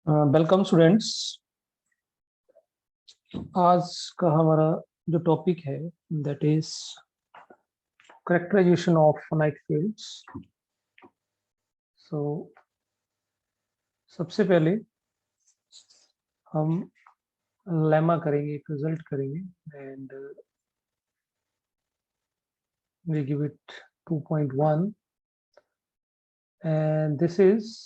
Welcome students. आज का हमारा जो टॉपिक है that is characterization of finite fields. So सबसे पहले हम लेमा करेंगे, एक रिजल्ट करेंगे and we give it 2.1 and this इज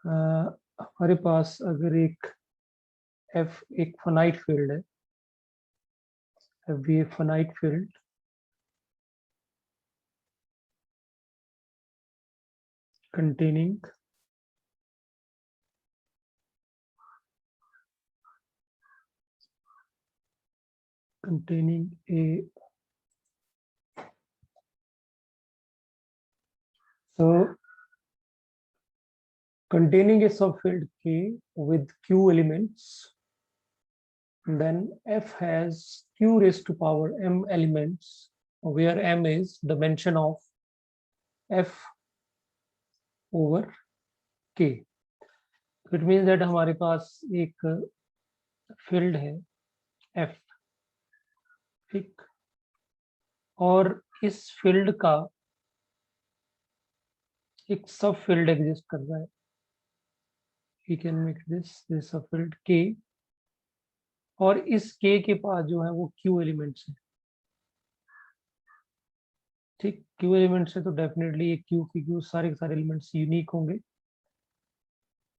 हमारे पास अगर एक f एक फाइनाइट फील्ड है, f भी एक finite field containing a containing a subfield K with Q elements, then F has Q raised to power M elements, where M is dimension of F over K. It means that हमारे पास एक field है F, ठीक, और इस field का एक सब field exist कर रहा है. We can make this subfield K, और इस K के पास जो है वो Q एलिमेंट्स है, ठीक. Q एलिमेंट्स है तो डेफिनेटली ये Q की Q सारे के सारे एलिमेंट्स यूनिक होंगे.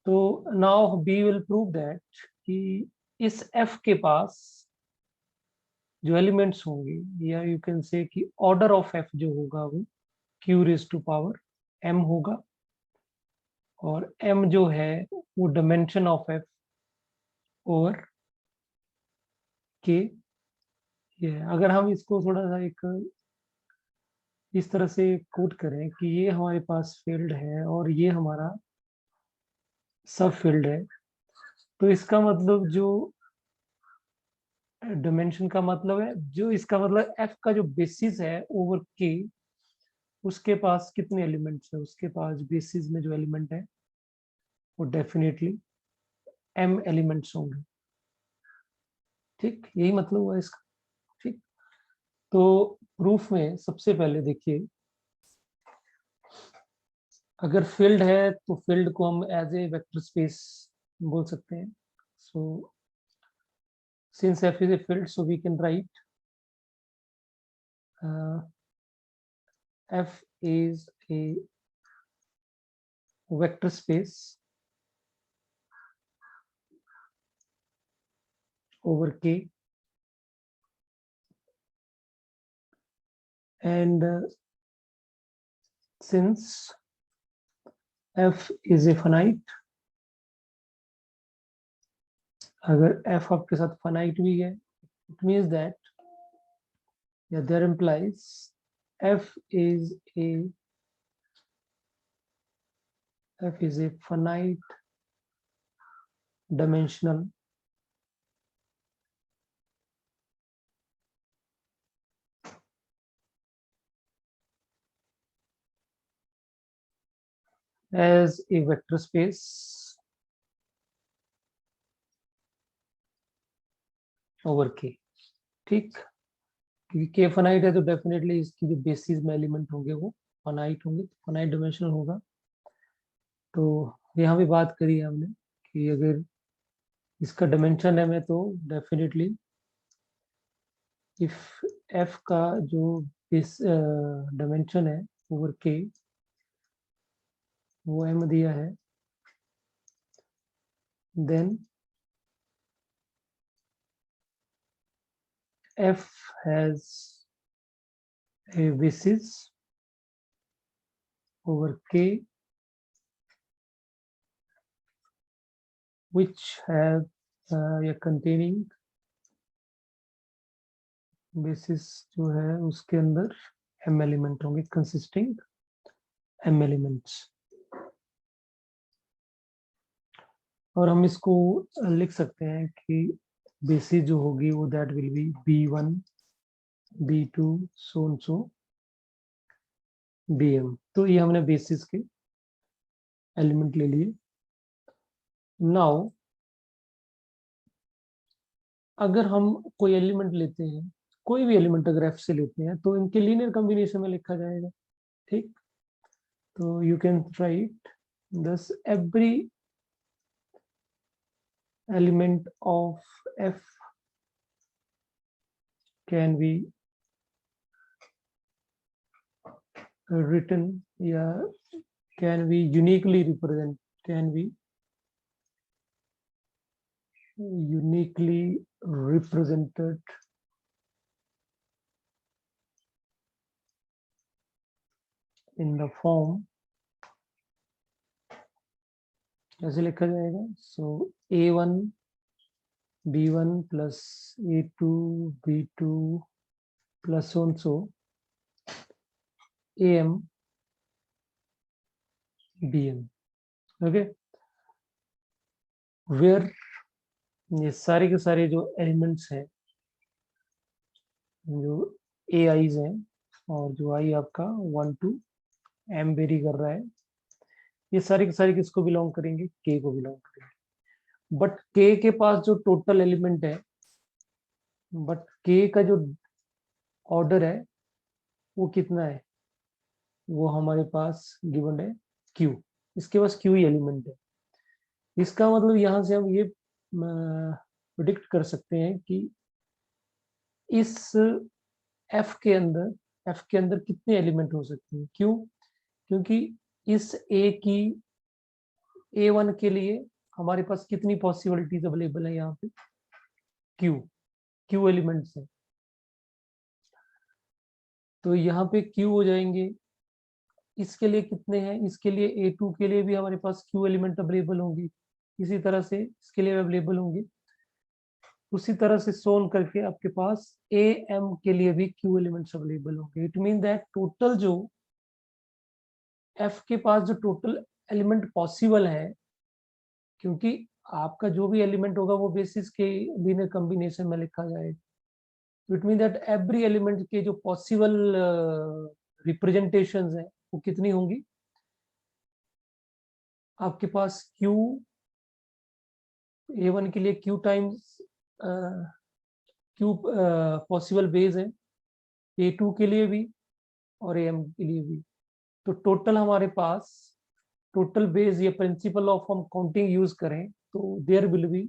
तो now we will prove that कि इस F के पास जो एलिमेंट्स होंगे, या यू कैन से कि ऑर्डर ऑफ F जो होगा वो Q raise to power M होगा, और M जो है वो dimension of F over K. ये अगर हम इसको थोड़ा सा एक इस तरह से कोट करें कि ये हमारे पास फील्ड है और ये हमारा सब फील्ड है, तो इसका मतलब जो डायमेंशन का मतलब है, जो इसका मतलब F का जो बेसिस है ओवर K, उसके पास कितने एलिमेंट्स है, उसके पास बेसिस में जो एलिमेंट है वो डेफिनेटली M एलिमेंट्स होंगे, ठीक. यही मतलब हुआ इसका, ठीक. तो प्रूफ में सबसे पहले देखिए, अगर फील्ड है तो फील्ड को हम एज ए वेक्टर स्पेस बोल सकते हैं. सो since F is a field, so we can write F is a vector space over K, and since F is a finite, अगर F आपके साथ finite भी है, it means that, yeah, that implies F is a finite dimensional as a vector space over K, ठीक. क्योंकि K finite है तो definitely इसकी जो बेसिस में एलिमेंट होंगे वो फाइनाइट होंगे, फाइनाइट डायमेंशनल होगा. तो यहाँ भी बात करी है हमने कि अगर इसका डायमेंशन है में, तो डेफिनेटली इफ F का जो बेस डायमेंशन है ओवर K वो M दिया है, then F has a basis over K which have containing basis जो है उसके अंदर M एलिमेंट होंगे, कंसिस्टिंग M एलिमेंट्स. और हम इसको लिख सकते हैं कि बेसिस जो होगी वो that will B B1 B2 so BM. तो ये हमने बेसिस के एलिमेंट ले लिए। नाउ अगर हम कोई एलिमेंट लेते हैं, कोई भी एलिमेंट अगर एफ से लेते हैं, तो इनके लीनियर कॉम्बिनेशन में लिखा जाएगा। ठीक, तो you can right this every element of F can be written, yeah, can be uniquely represent, can be uniquely represented in the form, कैसे लिखा जाएगा? सो a1 b1 plus a2 b2 plus so and so am bm, okay, where ये सारे के सारे जो elements हैं, जो ए आईज हैं, और जो आई आपका 1 to m वेरी कर रहा है, ये सारे के सारे किसको बिलोंग करेंगे? के को बिलोंग करेंगे। बट के के पास जो टोटल एलिमेंट है, बट के का जो ऑर्डर है वो कितना है? वो हमारे पास गिवन है क्यू, इसके पास क्यू ही एलिमेंट है। इसका मतलब यहाँ से हम ये प्रिडिक्ट कर सकते हैं कि इस एफ के अंदर कितने एलिमेंट हो सकते हैं। क्यों? क्योंकि इस ए की A1 के लिए हमारे पास कितनी पॉसिबिलिटीज अवेलेबल है? यहाँ पे क्यू एलिमेंट्स है, तो यहाँ पे क्यू हो जाएंगे। इसके लिए कितने हैं? इसके लिए A2 के लिए भी हमारे पास क्यू एलिमेंट अवेलेबल होंगे, इसी तरह से इसके लिए अवेलेबल होंगे, उसी तरह से सोन करके आपके पास AM के लिए भी क्यू एलिमेंट्स अवेलेबल होंगे। इट मीन दैट टोटल जो F के पास जो टोटल एलिमेंट पॉसिबल है, क्योंकि आपका जो भी एलिमेंट होगा वो बेसिस के लीनियर कॉम्बिनेशन में लिखा जाएगा। It mean that every element के जो पॉसिबल रिप्रेजेंटेशंस हैं वो कितनी होंगी? आपके पास क्यू A1 के लिए Q times Q possible base है, A2 के लिए भी और AM के लिए भी। तो टोटल हमारे पास टोटल बेस या प्रिंसिपल ऑफ हम काउंटिंग यूज करें तो there will be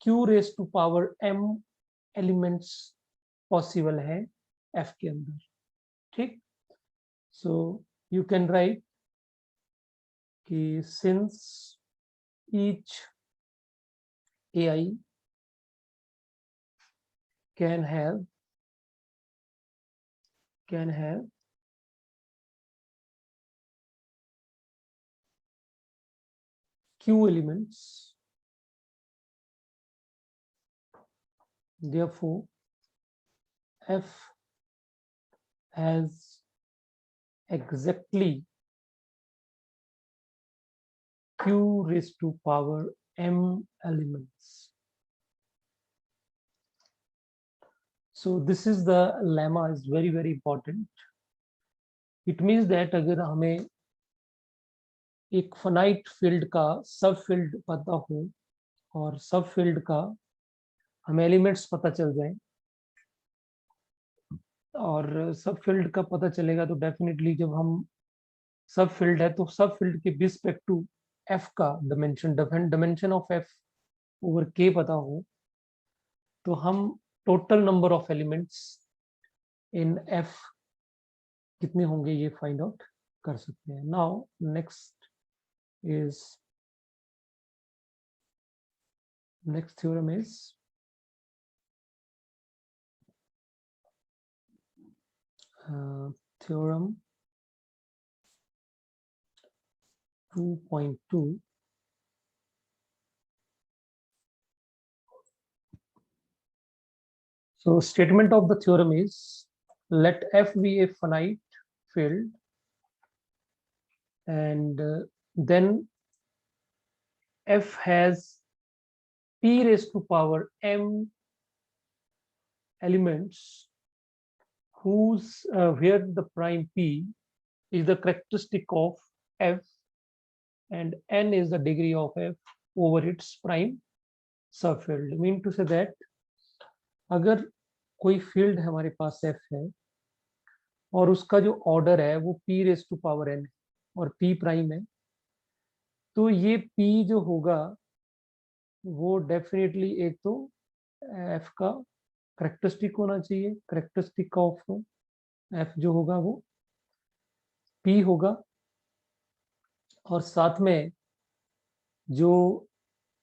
Q raise to power m elements possible है F के अंदर। ठीक, सो यू कैन राइट कि since each AI can have q elements, therefore F has exactly q raised to power m elements. So this is the lemma, is very very important. It means that अगर हमें एक finite field का सब field पता हो और सब field का हमें एलिमेंट्स पता चल जाए, और सब फील्ड का पता चलेगा तो डेफिनेटली जब हम सब फील्ड है तो सब फील्ड के रिस्पेक्ट टू एफ का डायमेंशन ऑफ एफ ओवर के पता हो, तो हम total number of elements in F कितने होंगे ये फाइंड आउट कर सकते हैं। Now next theorem is theorem 2.2. So statement of the theorem is, let F be a finite field and then F has p raised to power m elements where the prime p is the characteristic of F and n is the degree of f over its prime subfield. Mean to say that अगर कोई field हमारे पास f है और उसका जो order है वो p raise to power n और p प्राइम है, तो ये p जो होगा वो डेफिनेटली एक तो f का करेक्टरिस्टिक होना चाहिए, करेक्टरिस्टिक ऑफ f जो होगा वो p होगा, और साथ में जो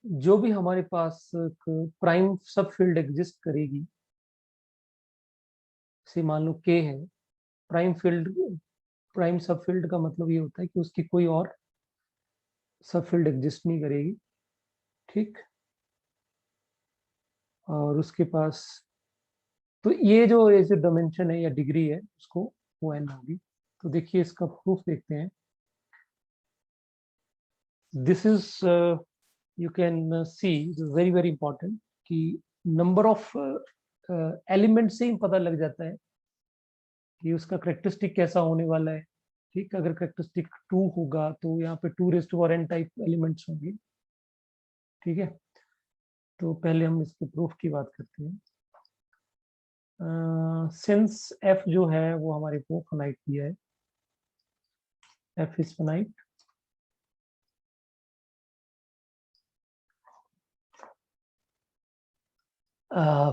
जो भी हमारे पास प्राइम सब फील्ड एग्जिस्ट करेगी, से मान लो k है, प्राइम सब फील्ड का मतलब ये होता है कि उसकी कोई और सब फील्ड एग्जिस्ट नहीं करेगी, ठीक। और उसके पास तो ये जो डायमेंशन है या डिग्री है उसको वो n होगी। तो देखिए इसका प्रूफ देखते हैं। This is you can see very very important कि नंबर ऑफ एलिमेंट से ही पता लग जाता है कि उसका करेक्टरिस्टिक कैसा होने वाला है, ठीक। अगर करेक्टरिस्टिक 2 होगा तो यहाँ पे 2 raise to power n type elements होंगे, ठीक है। तो पहले हम इसके प्रूफ की बात करते हैं। सिंस f जो है वो हमारे को फाइनाइट दिया है, f is finite,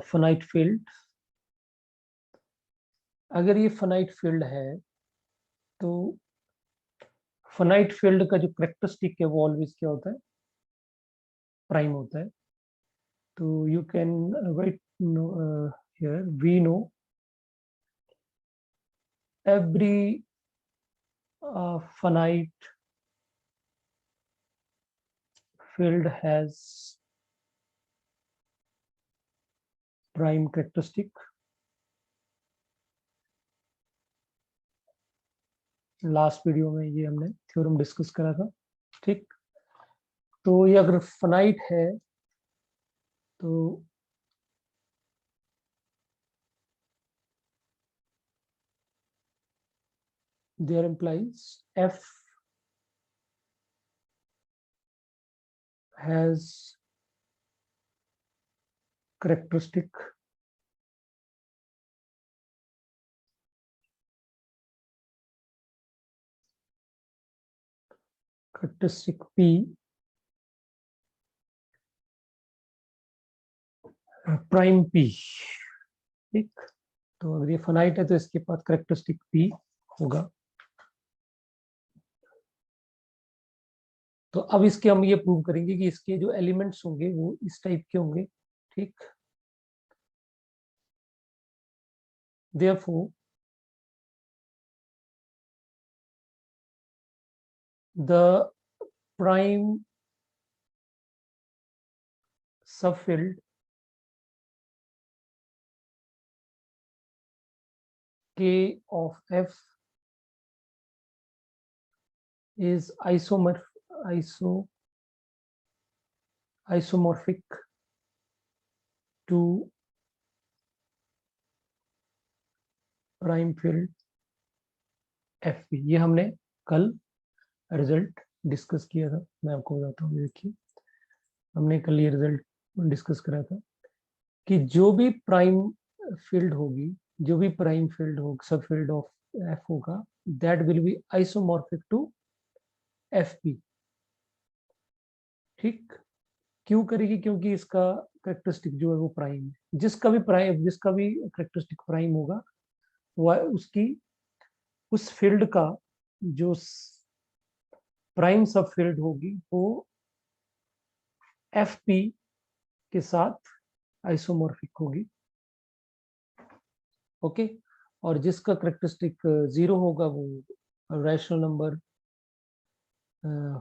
finite field. अगर ये फाइनाइट फील्ड है तो फाइनाइट फील्ड का जो करेक्टरिस्टिक है वो ऑलवेज क्या होता है, प्राइम होता है। तो you can write here we know every finite field has prime characteristic। Last video में ये हमने थ्योरम डिस्कस करा था, ठीक। तो ये अगर फाइनाइट है तो there implies f has characteristic p prime p, ठीक। तो अगर ये फाइनाइट है तो इसके पास करेक्टरिस्टिक p होगा। तो अब इसके हम ये प्रूव करेंगे कि इसके जो एलिमेंट्स होंगे वो इस टाइप के होंगे, ठीक। Therefore the prime subfield K of f is isomorphic to prime field fp। ये हमने कल रिजल्ट डिस्कस किया था, मैं आपको बताता हूँ। देखिए हमने कल ये रिजल्ट डिस्कस करा था कि जो भी प्राइम फील्ड होगी, जो भी प्राइम फील्ड हो सब फील्ड ऑफ f होगा, that will be isomorphic to fp, ठीक। क्यों करेगी, क्योंकि इसका करेक्टरिस्टिक जो है वो प्राइम है। जिसका भी करेक्टरिस्टिक प्राइम होगा वह उसकी उस फील्ड का जो प्राइम सब फील्ड होगी वो fp के साथ आइसोमॉर्फिक होगी, ओके। और जिसका करेक्टरिस्टिक 0 होगा वो रैशनल नंबर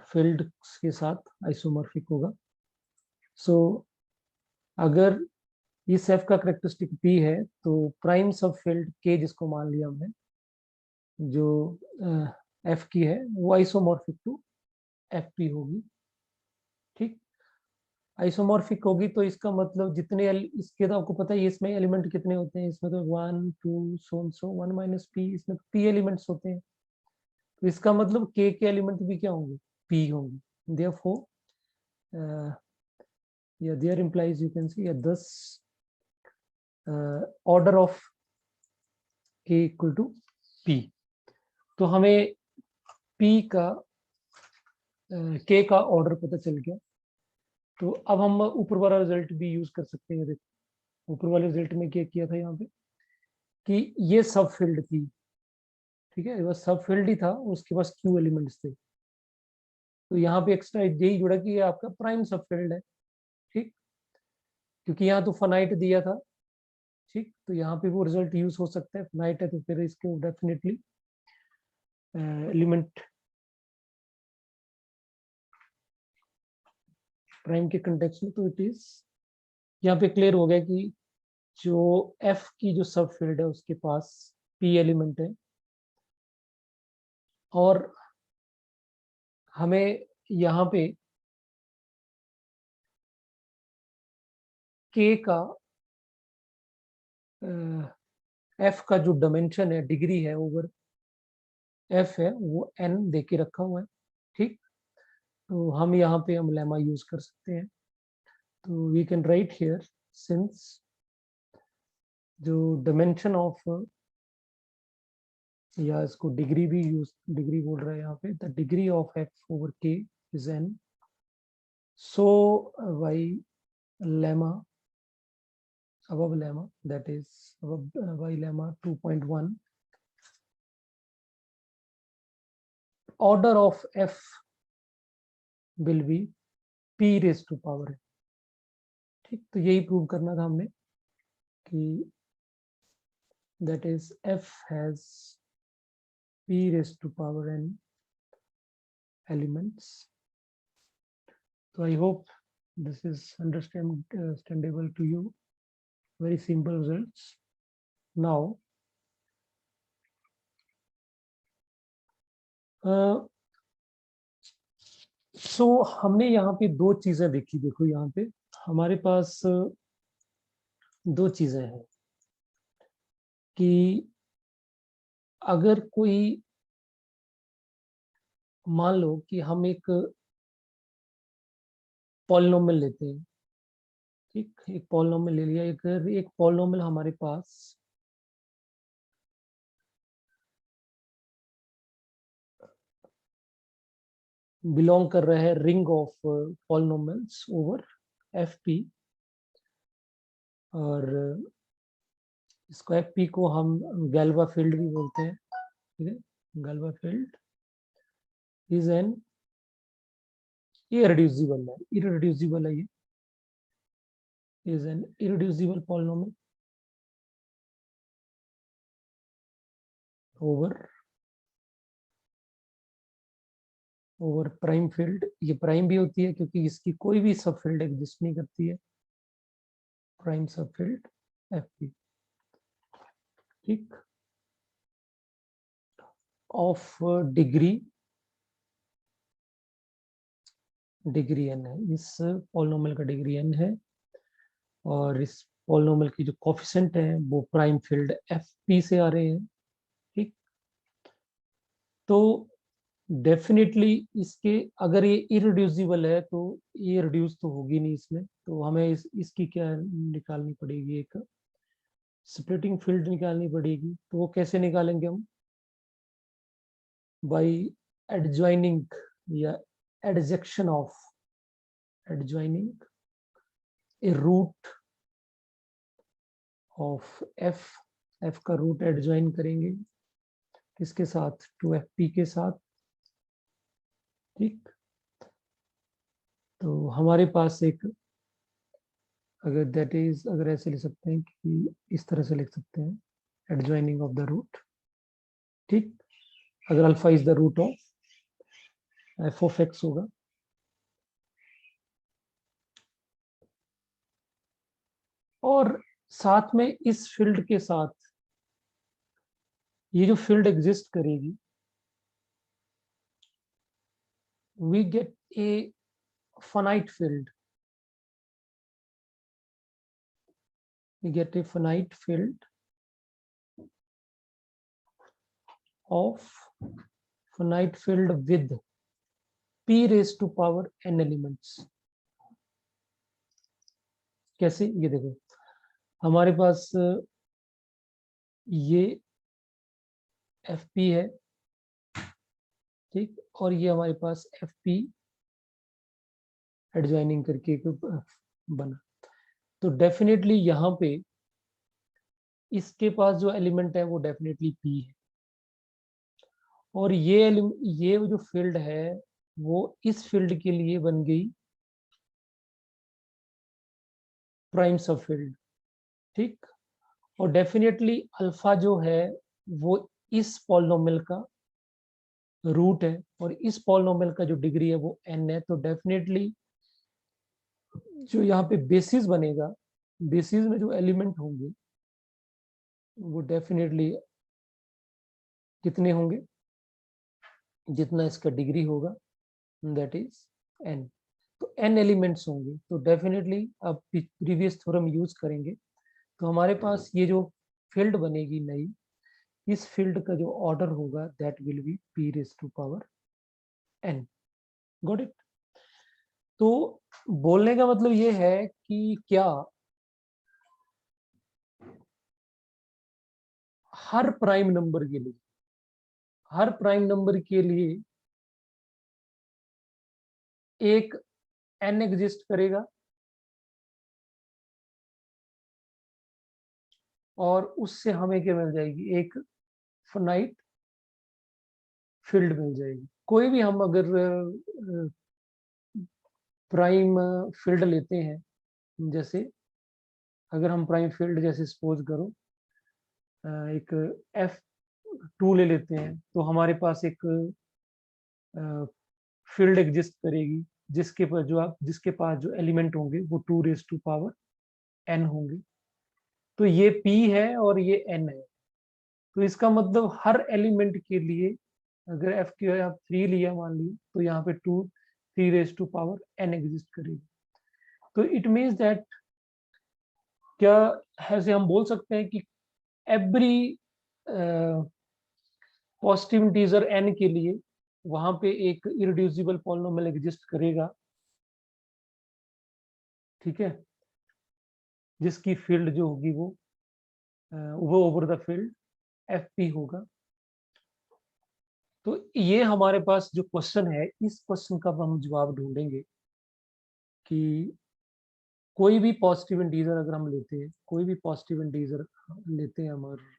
फील्ड के साथ आइसोमॉर्फिक होगा। सो अगर इस f का करेक्टरिस्टिक p है तो प्राइम सब फील्ड k जिसको मान लिया हमने, जो f की है वो आइसोमॉर्फिक टू fp होगी, ठीक। आइसोमॉर्फिक होगी तो इसका मतलब जितने इसके तो आपको पता है इसमें एलिमेंट कितने होते हैं, इसमें तो 1 2 सो 1 माइनस p, इसमें p एलिमेंट्स होते हैं। तो इसका मतलब k के एलिमेंट भी क्या होंगे, p होंगी. Therefore yeah, there implies you can see thus order of k equal to p. तो हमें p का k का ऑर्डर पता चल गया. तो अब हम ऊपर वाला रिजल्ट भी यूज कर सकते हैं. देखो ऊपर वाले रिजल्ट में क्या किया था यहाँ पे कि ये सब फील्ड थी. ठीक है, बस सब फील्ड ही था, उसके पास क्यू एलिमेंट्स थे. तो यहाँ पे एक्स्ट्रा यही जुड़ा कि ये आपका प्राइम सब फील्ड है. ठीक, क्योंकि यहाँ तो फनाइट दिया था. ठीक, तो यहाँ पे वो रिजल्ट यूज हो सकता है. फनाइट है तो फिर इसके डेफिनेटली एलिमेंट प्राइम के कंटेक्स्ट में. तो इट इज यहाँ पे क्लियर हो गया कि जो एफ की जो सब फील्ड है उसके पास पी एलिमेंट है, और हमें यहाँ पे के का एफ का जो डायमेंशन है, डिग्री है ओवर एफ है, वो एन दे के रखा हुआ है. ठीक, तो हम यहाँ पे हम लेमा यूज कर सकते हैं. तो we can write here since जो डायमेंशन ऑफ, या इसको डिग्री भी यूज, डिग्री बोल रहा है यहाँ पे, the degree of F over K is N. So why lemma above lemma, that is above y lemma 2.1, order of f will be p raised to power n. ठीक, तो यही prove करना था हमने कि that is f has p raised to power n elements. So I hope this is understandable to you. Very simple results. Now सो हमने यहाँ पे दो चीजें देखी. देखो यहाँ पे हमारे पास दो चीजें हैं कि अगर कोई, मान लो कि हम एक पॉलिनोमियल लेते हैं. ठीक, एक पॉलिनोमियल ले लिया. एक पॉलिनोमियल हमारे पास बिलोंग कर रहा है ring of polynomials over F P, और इसको एफ पी को हम गैल्वा फील्ड भी बोलते हैं. ठीक है, Galois field is an irreducible है. इररेड्यूसिबल है ये, is an irreducible polynomial over prime field. ये प्राइम भी होती है क्योंकि इसकी कोई भी सब फील्ड एग्जिस्ट नहीं करती है. प्राइम सब फील्ड एफ पी. ठीक, ऑफ डिग्री एन है. इस पॉलिनोमियल का डिग्री एन है, और इस पॉलिनोमियल की जो कोफिशिएंट है वो प्राइम फील्ड एफ पी से आ रहे हैं. ठीक, तो डेफिनेटली इसके, अगर ये इरिड्यूसिबल है तो ये रिड्यूस तो होगी नहीं इसमें. तो हमें इसकी क्या निकालनी पड़ेगी, एक स्प्लिटिंग फील्ड निकालनी पड़ेगी. तो वो कैसे निकालेंगे हम? बाय एडजॉइनिंग या adjunction of, adjoining a root of F. F का रूट एडजॉइन करेंगे किसके साथ? टू एफ पी के साथ. ठीक, तो हमारे पास एक, अगर दैट इज, अगर ऐसे लिख सकते हैं कि इस तरह से लिख सकते हैं, एडजॉइनिंग ऑफ द रूट. ठीक, अगर alpha is the root of F of X होगा, और साथ में इस फील्ड के साथ ये जो फील्ड एग्जिस्ट करेगी, we get a finite field. We get a finite field of finite field with p raise to power n elements. कैसे, ये देखो हमारे पास ये fp है, ठीक, और ये हमारे पास fp एडजॉइनिंग करके एक बना। तो डेफिनेटली यहाँ पे इसके पास जो एलिमेंट है वो डेफिनेटली p है, और ये जो फील्ड है वो इस फील्ड के लिए बन गई प्राइम सब फील्ड, ठीक। और डेफिनेटली अल्फा जो है वो इस पॉलिनोमियल का रूट है, और इस पॉलिनोमियल का जो डिग्री है वो n है। तो डेफिनेटली जो यहाँ पे बेसिस बनेगा, बेसिस में जो एलिमेंट होंगे वो डेफिनेटली कितने होंगे, जितना इसका डिग्री होगा, दैट इज n। तो n एलिमेंट्स होंगे। तो डेफिनेटली अब प्रीवियस थ्योरम यूज करेंगे तो हमारे पास ये जो फील्ड बनेगी नई, इस फील्ड का जो ऑर्डर होगा that will be p raise to power n। Got it. तो बोलने का मतलब ये है कि क्या हर प्राइम नंबर के लिए, हर प्राइम नंबर के लिए एक n एग्जिस्ट करेगा, और उससे हमें क्या मिल जाएगी, एक फाइनाइट फील्ड मिल जाएगी। कोई भी हम अगर प्राइम फील्ड लेते हैं, जैसे अगर हम प्राइम फील्ड जैसे सपोज करो एक f2 ले लेते हैं, तो हमारे पास एक फील्ड एग्जिस्ट करेगी जिसके पास जो एलिमेंट होंगे वो 2 रेज टू पावर n होंगे। तो ये p है और ये n है। तो इसका मतलब हर एलिमेंट के लिए अगर f की आप 3 लिया मान लिया, तो यहाँ पे 3 raise to power n exist करेगी। तो इट मीन्स दैट क्या ऐसे हम बोल सकते हैं कि एवरी पॉजिटिव इंटीजर n के लिए वहां पे एक इरेड्यूसिबल पॉलिनोमियल एग्जिस्ट करेगा, ठीक है, जिसकी फील्ड जो होगी वो over the field F P होगा। तो ये हमारे पास जो क्वेश्चन है, इस क्वेश्चन का हम जवाब ढूंढेंगे कि कोई भी पॉजिटिव इंटीजर अगर हम लेते हैं, कोई भी पॉजिटिव इंटीजर लेते हैं हमारे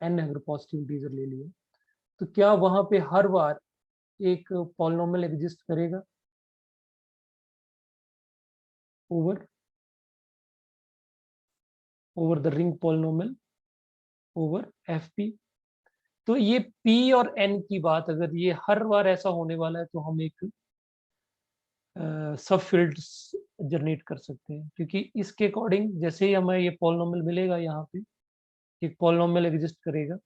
n, अगर पॉजिटिव इंटीजर ले लिया, तो क्या वहां पे हर बार एक पॉलिनोमियल एग्जिस्ट करेगा over over the ring polynomial over F P. तो ये p और n की बात अगर ये हर बार ऐसा होने वाला है, तो हम एक सब फील्ड्स जनरेट कर सकते हैं, क्योंकि इसके अकॉर्डिंग जैसे ही हमें ये पॉलिनोमियल मिलेगा, यहाँ पे एक पॉलिनोमियल एग्जिस्ट करेगा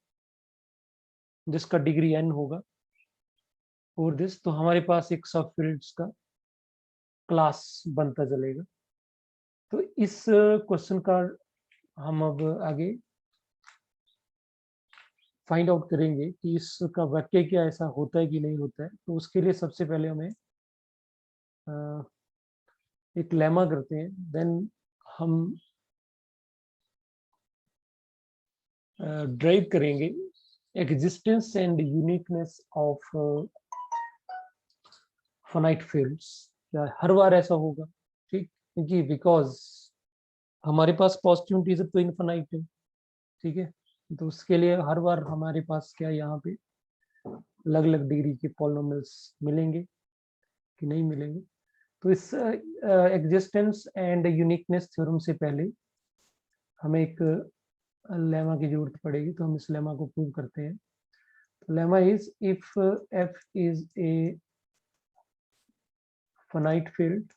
जिसका डिग्री n होगा और दिस, तो हमारे पास एक सब फील्ड्स का क्लास बनता चलेगा। तो इस क्वेश्चन का हम अब आगे फाइंड आउट करेंगे कि इसका वाक्य क्या ऐसा होता है कि नहीं होता है। तो उसके लिए सबसे पहले हमें एक लेमा करते हैं, देन हम ड्राइव करेंगे existence and uniqueness of finite fields. क्या हर बार ऐसा होगा, ठीक, क्योंकि बिकॉज हमारे पास पॉजिटिव इंटीजर तो इनफाइनाइट है, ठीक है। तो उसके लिए हर बार हमारे पास क्या यहाँ पे अलग अलग डिग्री के पॉलिनोमियल्स मिलेंगे कि नहीं मिलेंगे। तो इस एग्जिस्टेंस एंड यूनिकनेस थ्योरम से पहले हमें एक लेमा की जरूरत पड़ेगी, तो हम इस लेमा को प्रूव करते हैं। तो lemma is if f is a finite field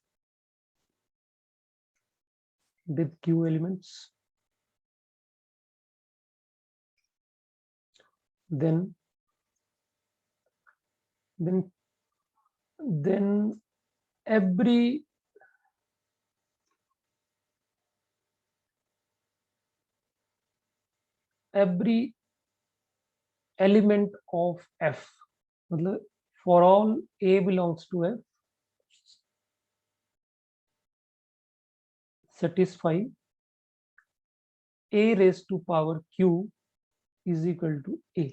with q elements, then then then every every element of F, मतलब for all A belongs to F, satisfy a raised to power q is equal to a.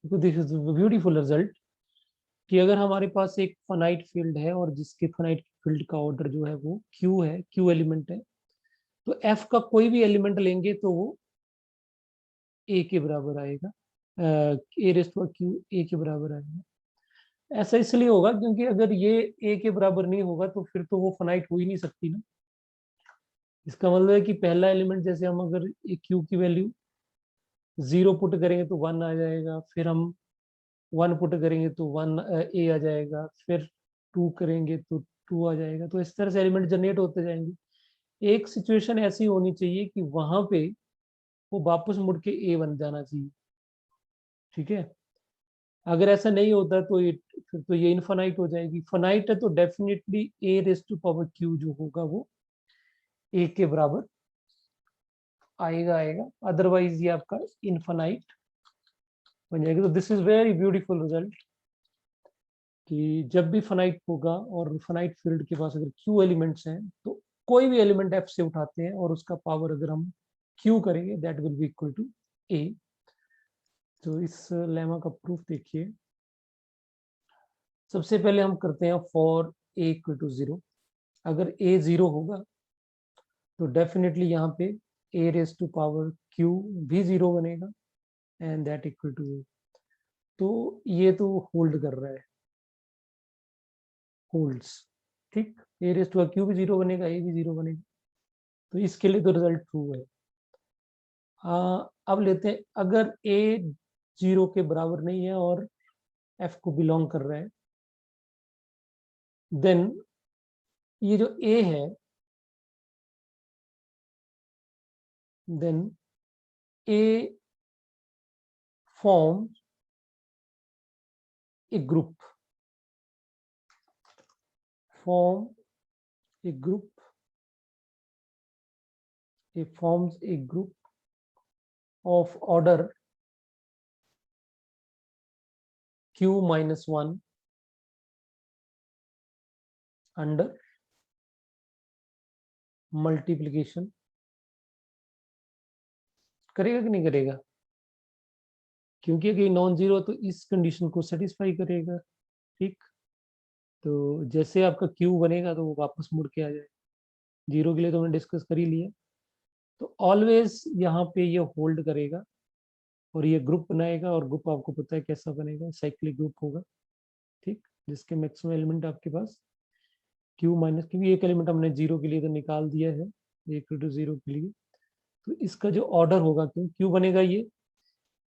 तो this is beautiful result कि अगर हमारे पास एक finite field है और जिसके finite field का ऑर्डर जो है वो q है, q एलिमेंट है, तो f का कोई भी एलिमेंट लेंगे तो वो a के बराबर आएगा, a raise to q a के बराबर आएगा। ऐसा इसलिए होगा क्योंकि अगर ये a के बराबर नहीं होगा तो फिर तो वो फाइनाइट हो ही नहीं सकती ना। इसका मतलब है कि पहला एलिमेंट, जैसे हम अगर q की वैल्यू 0 पुट करेंगे तो 1 आ जाएगा, फिर हम 1 पुट करेंगे तो 1 a आ जाएगा, फिर 2 करेंगे तो 2 आ जाएगा। तो इस तरह से एलिमेंट जनरेट होते जाएंगे। एक सिचुएशन ऐसी होनी चाहिए कि वहां पे वो वापस मुड़ के a बन जाना चाहिए, ठीक है। अगर ऐसा नहीं होता तो फिर तो ये इनफाइनाइट हो जाएगी। फाइनाइट है तो definitely a raise to power q जो होगा वो a के बराबर आएगा, अदरवाइज ये आपका इनफाइनाइट बन जाएगा। तो this is very beautiful result कि जब भी फाइनाइट होगा और फाइनाइट फील्ड के पास अगर q एलिमेंट्स हैं तो कोई भी एलिमेंट f से उठाते हैं और उसका पावर अगर हम q करेंगे that will be equal to a। तो इस लेमा का प्रूफ देखिए। सबसे पहले हम करते हैं फॉर a इक्वल टू 0। अगर a 0 होगा तो डेफिनेटली यहाँ पे a raise to power q भी 0 बनेगा and that equal to a। तो ये तो होल्ड कर रहा है, होल्ड्स, ठीक। a रेज टू q भी 0 बनेगा, a भी 0 बनेगा, तो इसके लिए तो रिजल्ट ट्रू है। अब लेते हैं अगर a 0 के बराबर नहीं है और f को बिलोंग कर रहा है, देन ये जो a है, then a form a group, form a group, it forms a group of order q minus 1 under multiplication। करेगा कि नहीं करेगा? क्योंकि अगर नॉन जीरो तो इस कंडीशन को सेटिस्फाई करेगा, ठीक। तो जैसे आपका q बनेगा तो वो वापस मुड़ के आ जाए, जीरो के लिए तो हमने डिस्कस कर ही लिया। तो ऑलवेज यहाँ पे ये होल्ड करेगा और ये ग्रुप बनाएगा, और ग्रुप आपको पता है कैसा बनेगा, साइक्लिक ग्रुप होगा, ठीक, जिसके मैक्सिमम एलिमेंट आपके पास q माइनस, क्योंकि एक एलिमेंट हमने 0 के लिए तो निकाल दिया है, इक्वल टू 0 के लिए। तो इसका जो ऑर्डर होगा, क्यों बनेगा ये,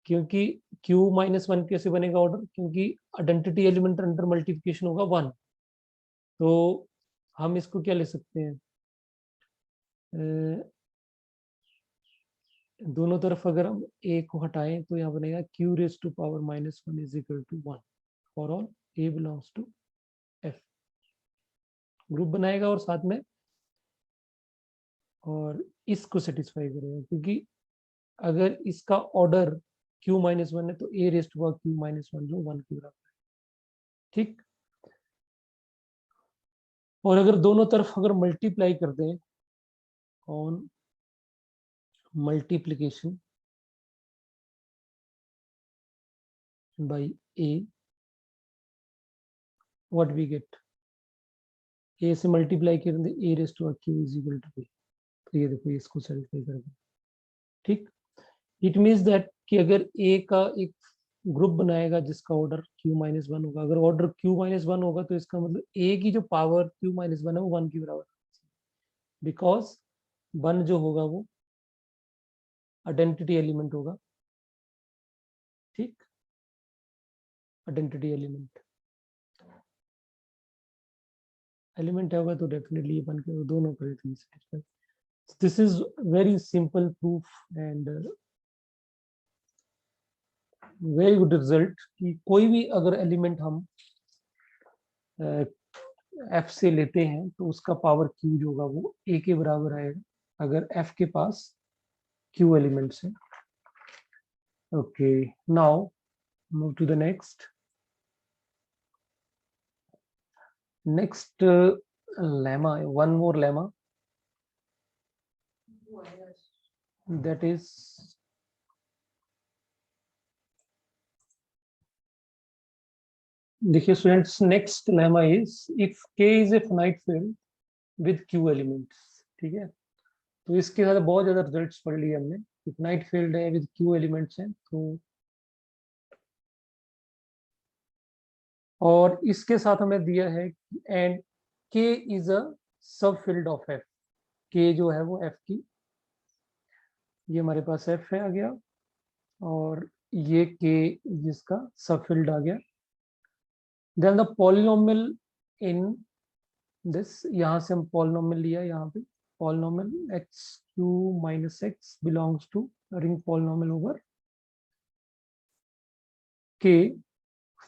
क्योंकि q माइनस 1 कैसे बनेगा ऑर्डर, क्योंकि आइडेंटिटी एलिमेंट अंडर मल्टीप्लिकेशन होगा 1। तो हम इसको क्या ले सकते हैं, दोनों तरफ अगर हम a को हटाएं तो यहाँ बनेगा q raise to power minus 1 is equal to 1 for all a belongs to f। Group बनाएगा और साथ में और इसको सेटिस्फाई करेगा, क्योंकि अगर इसका ऑर्डर q माइनस 1 है तो a raise to power q minus 1 जो 1 के बराबर है, ठीक। और अगर दोनों तरफ अगर मल्टीप्लाई कर दें on multiplication by a, what we get, a से मल्टीप्लाई कर दें a raise to q is equal to a। तो ये देखो इसको सेटिस्फाई कर दें, ठीक। इट मीन्स दैट कि अगर a का एक ग्रुप बनाएगा जिसका ऑर्डर q माइनस 1 होगा, अगर ऑर्डर q माइनस 1 होगा तो इसका मतलब a की जो पावर q माइनस 1 है वो 1 के बराबर, बिकॉज 1 जो होगा वो आइडेंटिटी एलिमेंट होगा, ठीक, आइडेंटिटी एलिमेंट होगा तो डेफिनेटली 1 के दोनों करे। This is very simple proof and very good result कि कोई भी अगर एलिमेंट हम f से लेते हैं तो उसका पावर q जो होगा वो a के बराबर आएगा अगर f के पास q एलिमेंट्स है। Okay, now Move to the next lemma, one more lemma, that is देखिए students, next lemma is if k is a finite field with q elements. ठीक है, तो इसके साथ बहुत ज्यादा रिजल्ट्स पढ़ लिए हमने। फाइनाइट फील्ड है विद q एलिमेंट्स हैं, तो और इसके साथ हमें दिया है एंड k इज अ सब फील्ड ऑफ f। k जो है वो f की, ये हमारे पास f है आ गया, और ये k जिसका सब फील्ड आ गया। Then the polynomial in this, यहाँ से हम पॉलिनोमियल लिया, यहाँ पे polynomial x q minus x belongs to ring polynomial over K.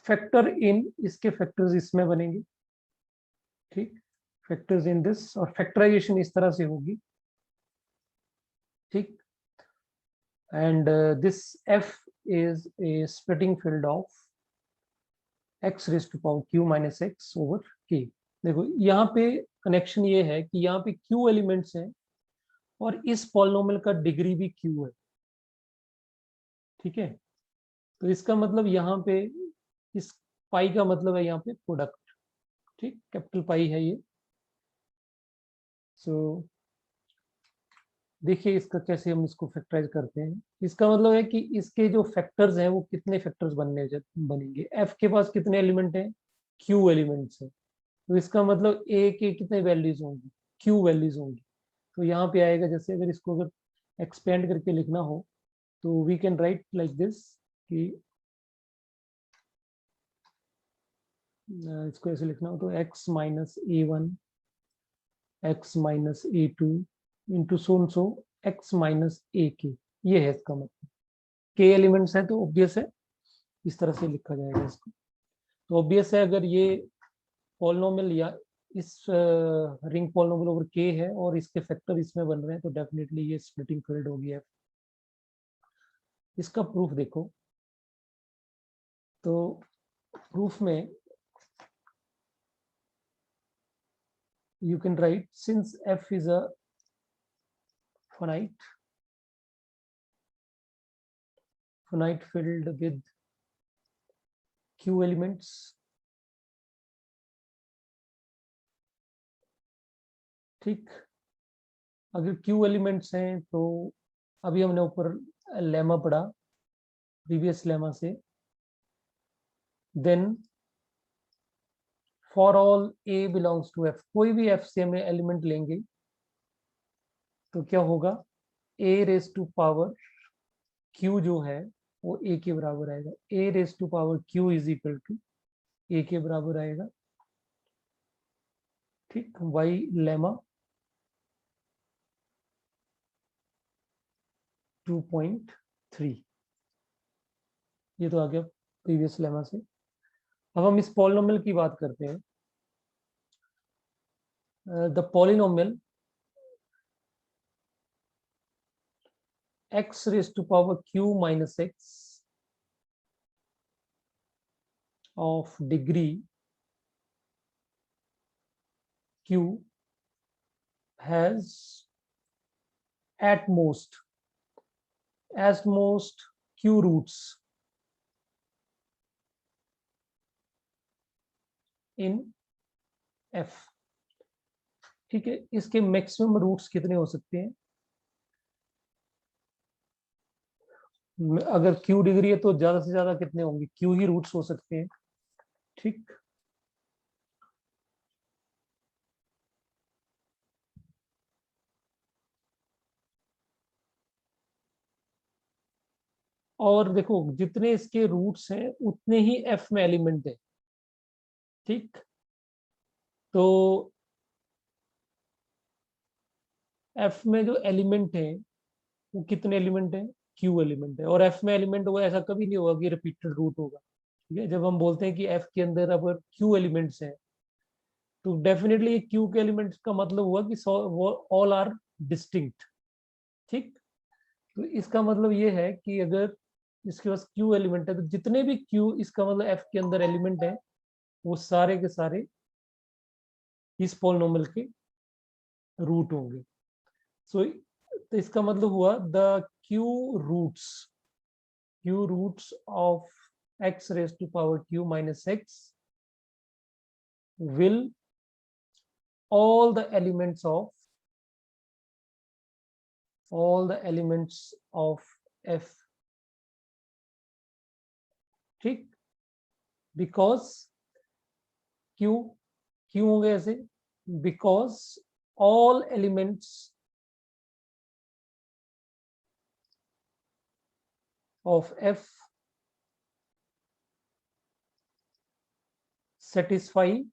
Factor in, इसके फैक्टर्स इसमें बनेंगे। ठीक, फैक्टर्स इन दिस, और फैक्टराइजेशन इस तरह से होगी। ठीक, and this F is a splitting field of x raise to power q minus x over K. देखो यहाँ पे कनेक्शन ये है कि यहाँ पे q एलिमेंट्स हैं और इस पॉलिनोमियल का डिग्री भी q है। ठीक है, तो इसका मतलब यहाँ पे इस पाई का मतलब है यहाँ पे प्रोडक्ट। ठीक, कैपिटल पाई है ये। सो देखिए इसका कैसे हम इसको फैक्टराइज करते हैं। इसका मतलब है कि इसके जो फैक्टर्स हैं वो कितने फैक्टर्स बनेंगे। f के पास कितने एलिमेंट हैं, q एलिमेंट्स हैं, तो इसका मतलब a के कितने वैल्यूज होंगी, q वैल्यूज होंगी। तो यहाँ पे आएगा, जैसे अगर इसको अगर एक्सपेंड करके लिखना हो तो we can write like this कि इसको ऐसे लिखना हो तो x minus a1 x minus a2 into so x minus a K. ये है इसका मतलब, k एलिमेंट्स है तो ऑब्वियस है इस तरह से लिखा जाएगा इसको। तो ऑब्वियस है अगर ये पॉलिनोमियल या इस रिंग पॉलिनोमियल ओवर k है और इसके फैक्टर इसमें बन रहे हैं तो डेफिनेटली ये स्प्लिटिंग फील्ड होगी f। इसका प्रूफ देखो, तो प्रूफ में you can write since f is a finite filled with q elements, ठीक, अगर q एलिमेंट्स हैं तो अभी हमने ऊपर लेमा पढ़ा प्रीवियस लेमा से, then for all a belongs to f, कोई भी f से हमें एलिमेंट लेंगे तो क्या होगा, a raise to power q जो है वो a के बराबर आएगा। a raise to power q is equal to a के बराबर आएगा। ठीक, वाई लेमा 2.3, ये तो आ गया प्रीवियस लेमा से। अब हम इस पॉलिनोमियल की बात करते हैं। The polynomial x raise to power q minus x of degree q has at most q roots in f। ठीक है, इसके मैक्सिमम रूट्स कितने हो सकते हैं, अगर q डिग्री है तो ज्यादा से ज्यादा कितने होंगे, q ही रूट्स हो सकते हैं। ठीक, और देखो जितने इसके रूट्स हैं उतने ही f में एलिमेंट है। ठीक, तो f में जो एलिमेंट है वो कितने एलिमेंट है, q एलिमेंट है, और f में एलिमेंट होगा ऐसा कभी नहीं होगा कि रिपीटेड रूट होगा। ठीक है, जब हम बोलते हैं कि f के अंदर अगर q एलिमेंट्स हैं तो डेफिनेटली ये q के एलिमेंट्स का मतलब हुआ कि वो ऑल आर डिस्टिंक्ट। ठीक, तो इसका मतलब ये है कि अगर इसके पास क्यू एलिमेंट है, तो जितने भी क्यू, इसका मतलब एफ के अंदर एलिमेंट है, वो सारे के सारे इस पॉलिनोमियल के रूट होंगे। सो तो इसका मतलब हुआ the q roots of x raised to power q minus x will all the elements of f, ठीक, बिकॉज क्यों होंगे ऐसे, because all elements of f satisfy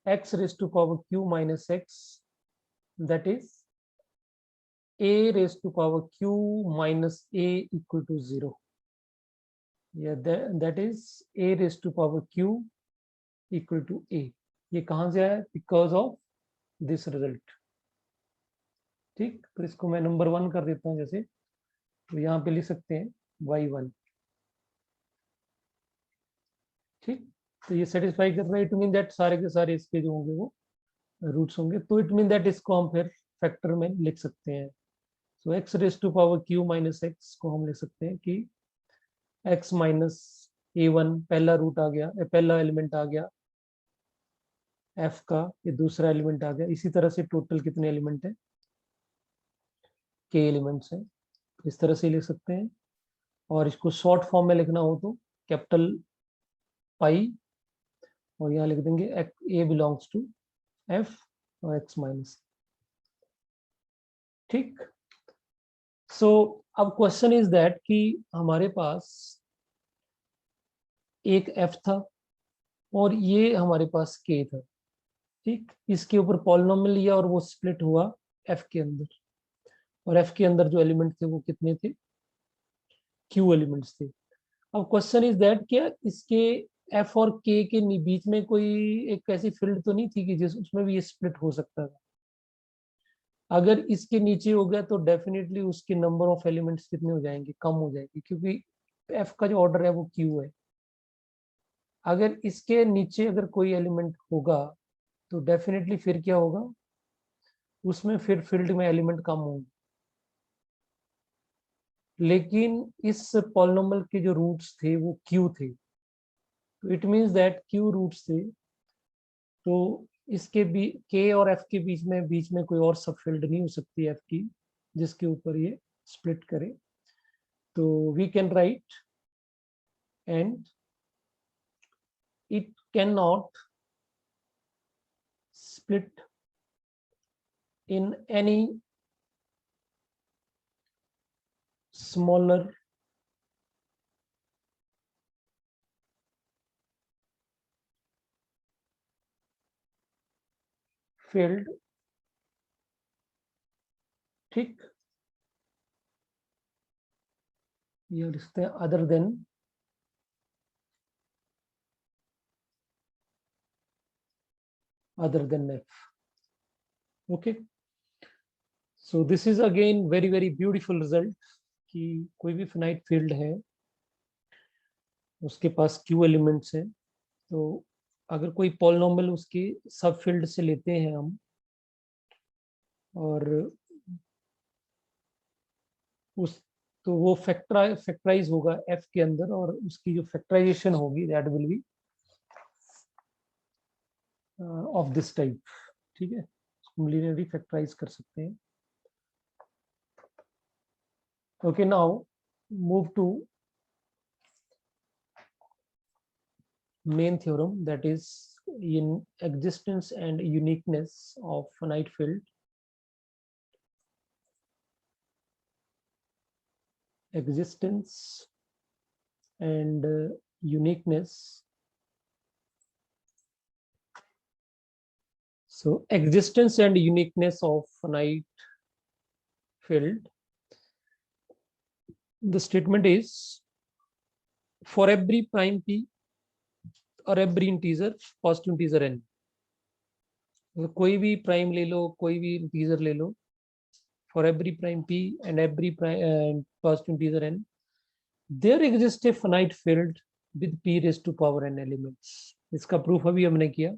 x raised to power q minus x, that is a raised to power q minus a equal to 0. Yeah, that is a raised to power q equal to a. ये कहां से आया, because of this result, ठीक। तो इसको मैं number 1 कर देता हूं, जैसे तो यहाँ पे लिख सकते हैं y1, ठीक। तो ये सेटिस्फाई कर रहा है, इट मीन दैट सारे के सारे इसके जो होंगे वो रूट्स होंगे, तो इट मीन दैट इसको हम फिर फैक्टर में लिख सकते हैं। So x raise to power q minus x को हम लिख सकते हैं कि x माइनस a1 पहला रूट आ गया, पहला एलिमेंट आ गया f का, ये दूसरा एलिमेंट आ गया, इसी तरह से टोटल कितने एलिमेंट है, k एलिमेंट्स हैं, इस तरह से लिख सकते हैं। और इसको शॉर्ट फॉर्म में लिखना हो तो कैपिटल पाई, और यहाँ लिख देंगे a बिलोंग्स टू f और x माइनस, ठीक। सो अब क्वेश्चन इज दैट कि हमारे पास एक f था और ये हमारे पास k था, ठीक। इसके ऊपर पॉलिनोमियल लिया और वो स्प्लिट हुआ f के अंदर, और f के अंदर जो एलिमेंट थे वो कितने थे, q एलिमेंट्स थे। अब क्वेश्चन इज दैट क्या इसके f और k के बीच में कोई एक ऐसी फील्ड तो नहीं थी कि जिस उसमें भी ये स्प्लिट हो सकता था। अगर इसके नीचे हो गया तो डेफिनेटली उसके नंबर ऑफ एलिमेंट्स कितने हो जाएंगे, कम हो जाएंगे, क्योंकि f का जो ऑर्डर है वो q है। अगर इसके नीचे अगर कोई एलिमेंट होगा तो डेफिनेटली फिर क्या होगा, उसमें फिर फील्ड में एलिमेंट कम होंगे। लेकिन इस पॉलिनोमियल के जो रूट्स थे वो q थे, तो it means that q roots थे, तो इसके भी k और f के बीच में कोई और सब फील्ड नहीं हो सकती f की जिसके ऊपर ये स्प्लिट करे। तो we can write and it cannot split in any smaller field, ठीक। ये लिखते हैं other than f, okay. So this is again very very beautiful result कि कोई भी फिनाइट फील्ड है उसके पास q एलिमेंट्स हैं, तो अगर कोई पॉलिनोमियल उसकी सब फील्ड से लेते हैं हम, और उस तो वो फैक्टराइज होगा f के अंदर, और उसकी जो फैक्टराइजेशन होगी that will be of this type, ठीक है। उसको लीनियरली फैक्टराइज कर सकते हैं। Okay, now move to main theorem, that is in existence and uniqueness of finite field. Existence and uniqueness. So existence and uniqueness of finite field. The statement is for every prime p or every integer, positive integer n, कोई भी prime ले लो, कोई भी integer ले लो, for every prime p and every prime first integer n, there exist a finite field with p raise to power n elements. इसका proof अभी हमने किया।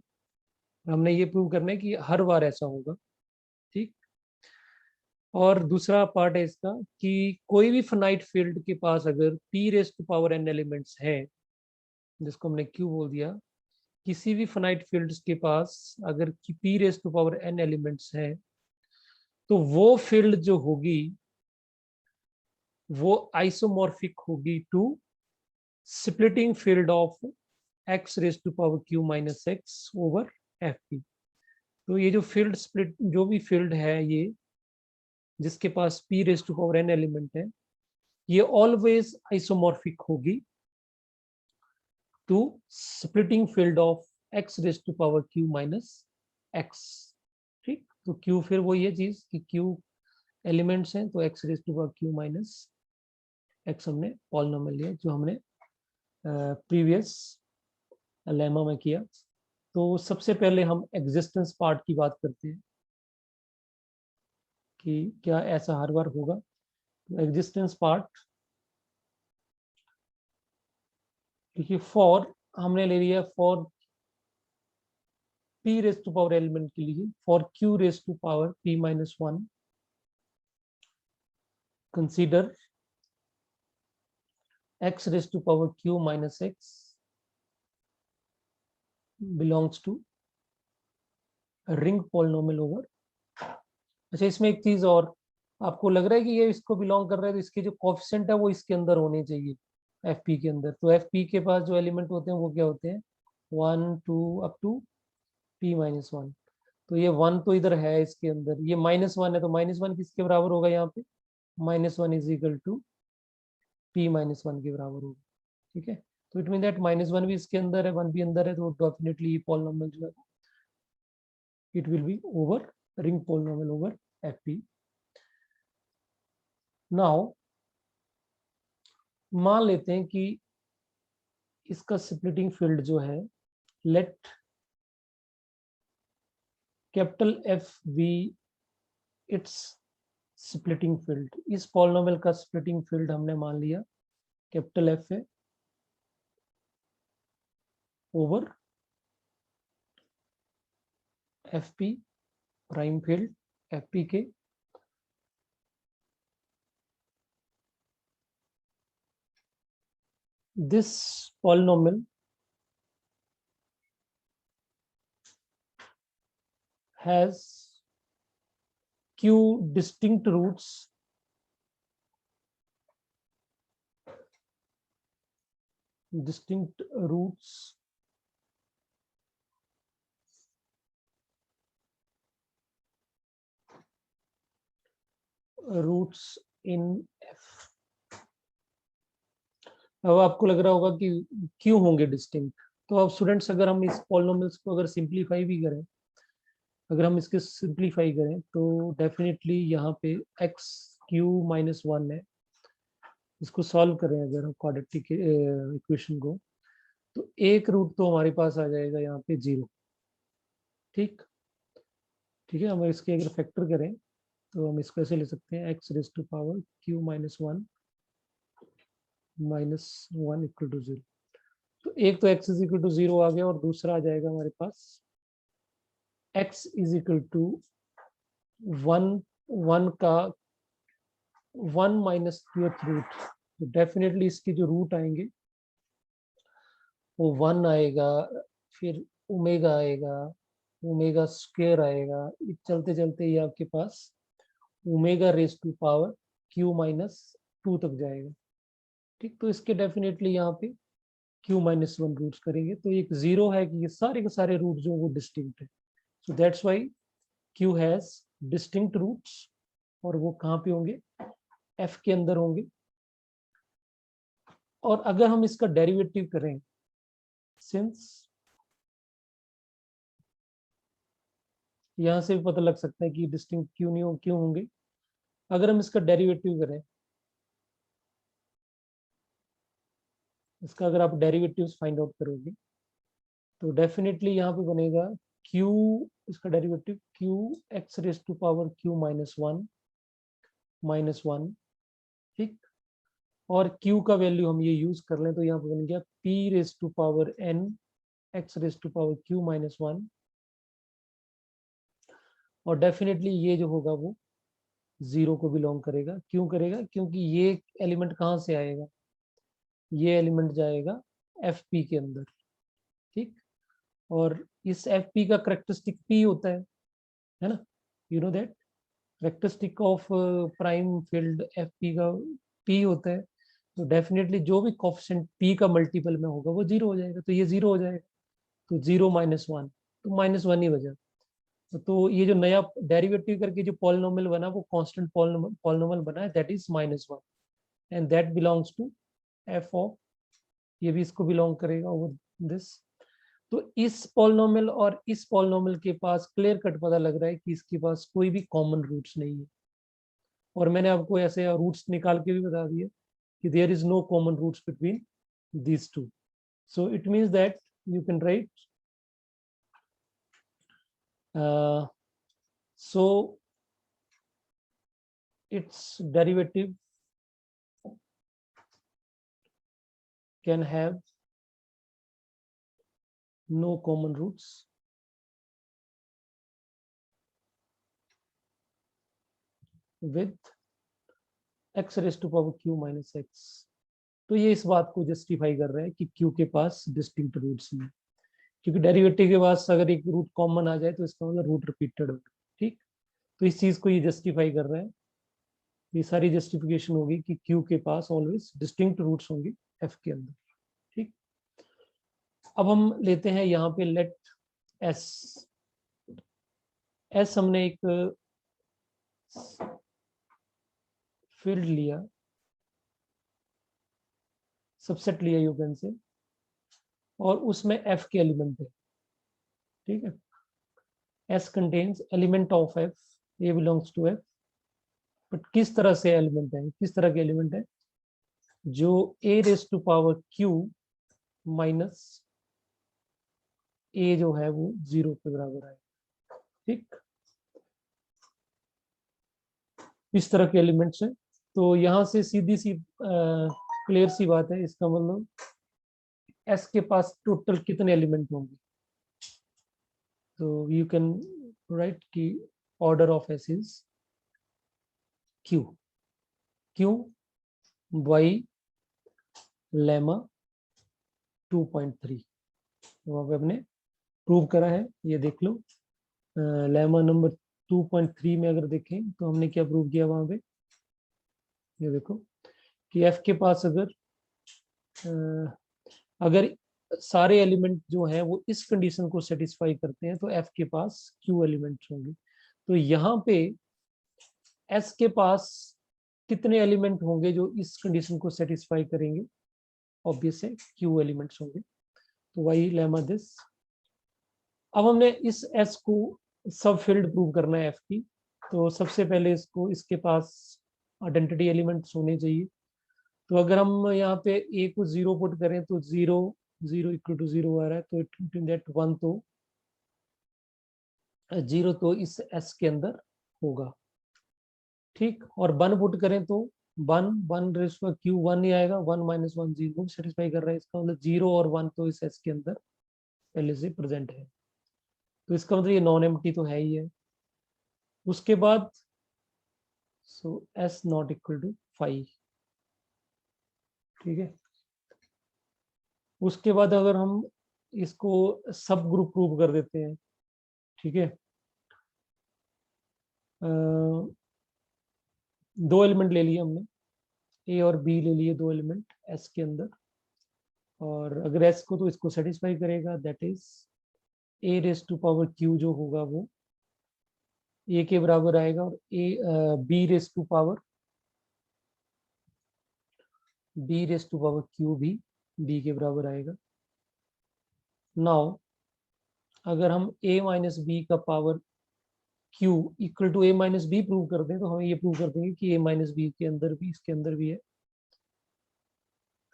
हमने ये प्रूव करना है कि हर बार ऐसा होगा। ठीक। और दूसरा पार्ट है इसका कि कोई भी फाइनाइट फील्ड के पास अगर p raise to power n elements है, जिसको हमने q बोल दिया, किसी भी फाइनाइट फील्ड्स के पास अगर p raise to power n elements है, तो वो फील्ड जो होगी वो आइसोमॉर्फिक होगी to splitting field of x raise to power q minus x over fp। तो ये जो फील्ड स्प्लिट, जो भी फील्ड है ये जिसके पास p raise to power n element है, ये ऑलवेज आइसोमॉर्फिक होगी to splitting field of x raise to power q minus x. ठीक। तो q फिर वही है चीज कि q एलिमेंट्स हैं, तो x raise to power q minus x हमने पॉलिनोमियल लिया जो हमने प्रीवियस लेमा में किया। तो सबसे पहले हम एग्जिस्टेंस पार्ट की बात करते हैं कि क्या ऐसा हर बार होगा। तो एग्जिस्टेंस पार्ट, देखिए फॉर हमने ले लिया for p raise to power element के लिए, for q raise to power p minus 1 consider x raise to power q minus x belongs to ring polynomial over. अच्छा, इसमें एक चीज और, आपको लग रहा है कि ये इसको बिलोंग कर रहा है तो इसके जो कोफिशिएंट है वो इसके अंदर होने चाहिए एफपी के अंदर। तो एफपी के पास जो एलिमेंट होते हैं वो क्या होते हैं, 1 2 अप टू p माइनस 1। तो ये 1 तो इधर है इसके अंदर, ये -1 है, तो -1 किसके बराबर होगा यहाँ पे, -1 is equal to p minus 1 के बराबर होगा। ठीक है। तो इट मीन दैट -1 भी इसके अंदर है, 1 भी अंदर है, तो डेफिनेटली ये पॉलिनोमियल जो है it will be over ring polynomial over FP. Now मान लेते हैं कि इसका स्प्लिटिंग फील्ड जो है, let capital F be its splitting field. इस पॉलिनोमियल का स्प्लिटिंग फील्ड हमने मान लिया कैपिटल एफ है over F P prime field F P के this polynomial has q distinct roots in f। अब आपको लग रहा होगा कि क्यों होंगे डिस्टिंक्ट। तो अब स्टूडेंट्स अगर हम इस पॉलिनोमियल्स को अगर सिंप्लीफाई भी करें, अगर हम इसके सिंप्लीफाई करें तो डेफिनेटली यहाँ पे एक्स क्यू माइनस 1 है। इसको सॉल्व करें अगर हम क्वाड्रेटिक इक्वेशन को, तो एक रूट तो हमारे पास आ जाएगा यहाँ पे 0। ठीक। ठीक है। हम इसके अगर फैक्टर करें तो हम इसको ऐसे ले सकते हैं, x raise to power q minus 1 equal to 0। तो एक तो x इज इक्वल टू 0 आ गया और दूसरा आ जाएगा हमारे पास x इज इक्वल टू 1 का 1 माइनस ट्वेल्थ रूट। तो डेफिनेटली इसके जो रूट आएंगे वो 1 आएगा, फिर ओमेगा आएगा, ओमेगा स्क्वायर आएगा, चलते चलते ये आपके पास omega raise to power q minus 2 तक जाएगा। ठीक। तो इसके डेफिनेटली यहाँ पे q माइनस 1 रूट्स करेंगे, तो एक 0 है कि ये सारे के सारे रूट जो वो डिस्टिंक्ट है। So that's why q has distinct roots, और वो कहाँ पे होंगे, f के अंदर होंगे। और अगर हम इसका डेरिवेटिव करें, सिंस यहां से भी पता लग सकता है कि डिस्टिंक्ट क्यों नहीं हो, क्यों होंगे। अगर हम इसका डेरिवेटिव करें, इसका अगर आप डेरिवेटिव्स फाइंड आउट करोगे तो डेफिनेटली यहाँ पे बनेगा q इसका derivative q x raise to power q minus one, ठीक। और q का वैल्यू हम ये यूज कर लें तो यहाँ पर बन गया p raise to power n x raise to power q minus one. और डेफिनेटली ये जो होगा वो जीरो को बिलोंग करेगा। क्यों करेगा? क्योंकि ये एलिमेंट कहाँ से आएगा, ये एलिमेंट जाएगा एफ पी के अंदर, ठीक। और इस एफ पी का करेक्टरिस्टिक p होता है ना, you know that characteristic of prime field F P का p होता है। तो डेफिनेटली जो भी कोफिशिएंट p का मल्टीपल में होगा वो जीरो हो जाएगा, तो ये जीरो हो जाएगा। तो जीरो माइनस वन, तो माइनस वन ही बचा। तो ये जो नया डेरिवेटिव करके जो पॉलिनोमियल बना वो कांस्टेंट पॉलिनोमियल बना है, that is minus one, and that belongs to F of, ये भी इसको बिलोंग करेगा ओवर दिस। तो इस पॉलिनोमियल और इस पॉलिनोमियल के पास क्लियर कट पता लग रहा है कि इसके पास कोई भी कॉमन रूट्स नहीं है। और मैंने आपको ऐसे रूट्स निकाल के भी बता दिया कि there is no common roots between these two. So it means that you can write so its derivative can have no common roots with x raised to power q minus x। तो ये इस बात को justify कर रहा है कि q के पास डिस्टिंक्ट रूट्स नहीं, क्योंकि डेरिवेटिव के पास अगर एक रूट कॉमन आ जाए तो इसका मतलब रूट रिपीटेड होगा, ठीक। तो इस चीज को ये जस्टिफाई कर रहा है। ये सारी जस्टिफिकेशन होगी कि q के पास ऑलवेज डिस्टिंक्ट रूट्स होंगे f के अंदर, ठीक। अब हम लेते हैं यहाँ पे लेट s। s हमने एक फील्ड लिया, सबसेट लिया यू कैन से, और उसमें f के एलिमेंट है, ठीक है। s contains element of f, a belongs to f। But किस तरह से एलिमेंट है, किस तरह के एलिमेंट है? जो a raise to power q minus a जो है वो जीरो के बराबर है, ठीक। इस तरह के एलिमेंट्स हैं। तो यहाँ से सीधी सी क्लियर सी बात है, इसका मतलब s के पास टोटल कितने एलिमेंट होंगे? तो यू कैन राइट कि order of s is q, q y lemma 2.3। वहां पे हमने प्रूव करा है, ये देख लो। लेमा नंबर 2.3 में अगर देखें तो हमने क्या प्रूव किया वहां पे, ये देखो कि f के पास अगर सारे एलिमेंट जो हैं वो इस कंडीशन को सेटिस्फाई करते हैं तो f के पास q एलिमेंट्स होंगे। तो यहाँ पे s के पास कितने एलिमेंट होंगे जो इस कंडीशन को सेटिस्फाई करेंगे? ऑब्वियस है q एलिमेंट्स होंगे। तो वही लेमा दिस। अब हमने इस s को सब फील्ड प्रूव करना है f की। तो सबसे पहले इसको इसके पास आइडेंटिटी एलिमेंट्स होने चाहिए। तो अगर हम यहाँ पे a को जीरो पुट करें तो zero zero equal to zero आ रहा है, तो इट दैट वन, तो जीरो तो इस s के अंदर होगा, ठीक। और वन पुट करें तो वन वन रेस पर क्यू वन ही आएगा, one minus one zero satisfy कर रहा है। इसका मतलब जीरो और वन तो इस s के अंदर पहले से प्रेजेंट है, तो इसका मतलब ये नॉन एम्प्टी तो है ही है। उसके बाद सो s नॉट इक्वल टू 5, ठीक है। उसके बाद अगर हम इसको सब ग्रुप प्रूव कर देते हैं, ठीक है। दो एलिमेंट ले लिए हमने, ए और बी ले लिए दो एलिमेंट एस के अंदर, और अगर एस को तो इसको सेटिस्फाई करेगा, that is a raise to power q जो होगा वो ए के बराबर आएगा, और a b raise to power q भी बी के बराबर आएगा। नाउ अगर हम a माइनस बी का power q equal to a minus b prove कर दें तो हमें ये प्रूव कर देंगे कि a माइनस बी के अंदर भी इसके अंदर भी है।